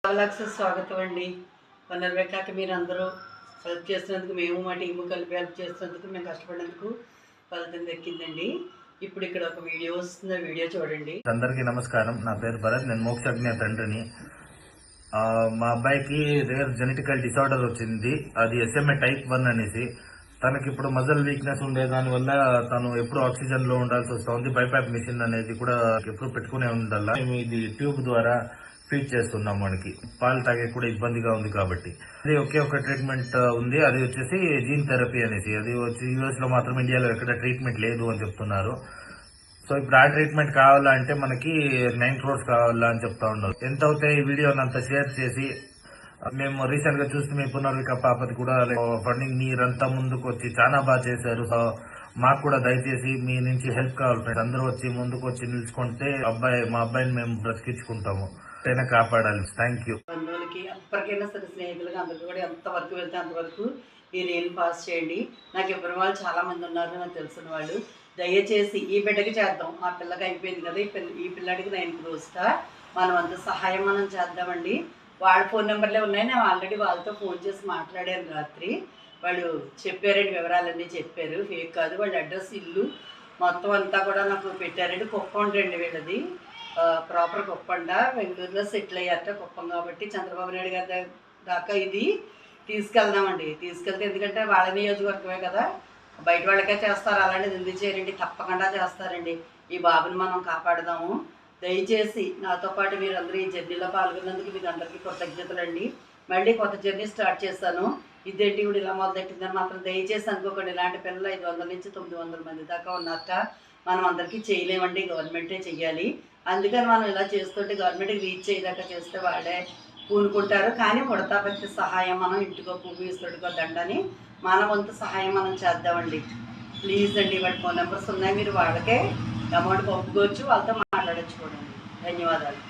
స్వాగతం అండి. పునర్వేకాక మీరు అందరూ హెల్ప్ చేస్తున్నందుకు, మేము మా టీము కలిపి హెల్ప్ చేస్తున్నందుకు, మేము కష్టపడినందుకు ఫలితం దక్కిందండి. ఇప్పుడు ఇక్కడ ఒక వీడియో వస్తుంది, వీడియో చూడండి. అందరికీ నమస్కారం. నా పేరు భరత్, నేను మోక్షజ్ఞ తండ్రిని. మా అబ్బాయికి రేర్ జెనెటికల్ డిసార్డర్ వచ్చింది, అది SMA type 1 అనేసి. తనకి ఇప్పుడు మజల్ వీక్నెస్ ఉండే దాని వల్ల తను ఎప్పుడు ఆక్సిజన్ లో ఉండాల్సి వస్తుంది. బైపాప్ మిషన్ అనేది కూడా ఎప్పుడు పెట్టుకునే ఉండాల. మేము ఇది ట్యూబ్ ద్వారా ఫీడ్ చేస్తున్నాం. మనకి పాలు తాగే కూడా ఇబ్బందిగా ఉంది కాబట్టి అది ఒకే ఒక ట్రీట్మెంట్ ఉంది, అది వచ్చేసి జీన్ థెరపీ అనేసి. అది వచ్చి US లో మాత్రం, ఇండియాలో ఎక్కడ ట్రీట్మెంట్ లేదు అని చెప్తున్నారు. సో ఇప్పుడు ఆ ట్రీట్మెంట్ కావాలంటే మనకి 9 crores కావాలా అని చెప్తా ఉన్నారు. ఎంత అవుతాయి? ఈ వీడియోని అంతా షేర్ చేసి, మేము రీసెంట్ గా చూస్తే మీ పునర్విక పాపది కూడా ఫండింగ్ మీరంతా ముందుకు వచ్చి చాలా బాగా చేశారు. సో మాకు కూడా దయచేసి మీ నుంచి హెల్ప్ కావాలి ఫ్రెండ్స్. అందరూ వచ్చి ముందుకు వచ్చి నిలుచుకుంటే మా అబ్బాయిని మేము బ్రతికించుకుంటాము. కాపాడాలి. Thank you. బంధువులకి ఎప్పటికైనా సరే, స్నేహితులకి అందరికీ కూడా ఎంతవరకు వెళ్తే అంతవరకు ఈ రీల్ పాస్ చేయండి. నాకు ఇవ్వని వాళ్ళు చాలా మంది ఉన్నారు, నాకు తెలిసిన వాళ్ళు. దయచేసి ఈ బిడ్డకి చేద్దాం. ఆ పిల్లకి అయిపోయింది కదా, ఈ పిల్లడికి 9 crores మనం అంత సహాయం మనం చేద్దామండి. వాళ్ళ ఫోన్ నెంబర్లే ఉన్నాయి, నేను ఆల్రెడీ వాళ్ళతో ఫోన్ చేసి మాట్లాడాను రాత్రి. వాళ్ళు చెప్పారండి, వివరాలన్నీ చెప్పారు, ఫేక్ కాదు. వాళ్ళ అడ్రస్, ఇల్లు మొత్తం అంతా కూడా నాకు పెట్టారండి. కుప్పం రండి వీళ్ళది, ప్రాపర్ కుప్పండ. బెంగళూరులో సెటిల్ అయ్యారట, కుప్పం కాబట్టి చంద్రబాబు నాయుడు గారి దాకా ఇది తీసుకెళ్దామండి. తీసుకెళ్తే, ఎందుకంటే వాళ్ళ నియోజకవర్గమే కదా, బయట వాళ్ళకే చేస్తారు, అలాంటిది ఎందుకు చేయరండి? తప్పకుండా చేస్తారండి. ఈ బాబుని మనం కాపాడదాము. దయచేసి నాతో పాటు మీరందరూ ఈ జర్నీలో పాల్గొన్నందుకు మీకు అందరికీ కృతజ్ఞతలండి. మళ్ళీ కొత్త జర్నీ స్టార్ట్ చేశాను. ఇదేంటి ఇప్పుడు ఇలా మొదలెట్టిందని మాత్రం దయచేసి అనుకోకండి. ఇలాంటి పిల్లలు 500 నుంచి 900 మంది దాకా ఉన్నట్ట మనం అందరికీ చేయలేమండి, గవర్నమెంటే చెయ్యాలి. అందుకని మనం ఇలా చేస్తుంటే గవర్నమెంట్కి రీచ్ అయ్యేదాకా చేస్తే వాళ్ళే పూనుకుంటారు. కానీ ఉడతా పెట్టి సహాయం, మనం ఇంటికో పువ్వు ఇస్తుడికో దండని మన వంతు సహాయం మనం చేద్దామండి. ప్లీజ్ అండి, వాటి ఫోన్ నెంబర్స్ ఉన్నాయి, మీరు వాళ్ళకే అమౌంట్ పంపుకోవచ్చు, వాళ్ళతో మాట్లాడచ్చు కూడా. ధన్యవాదాలు.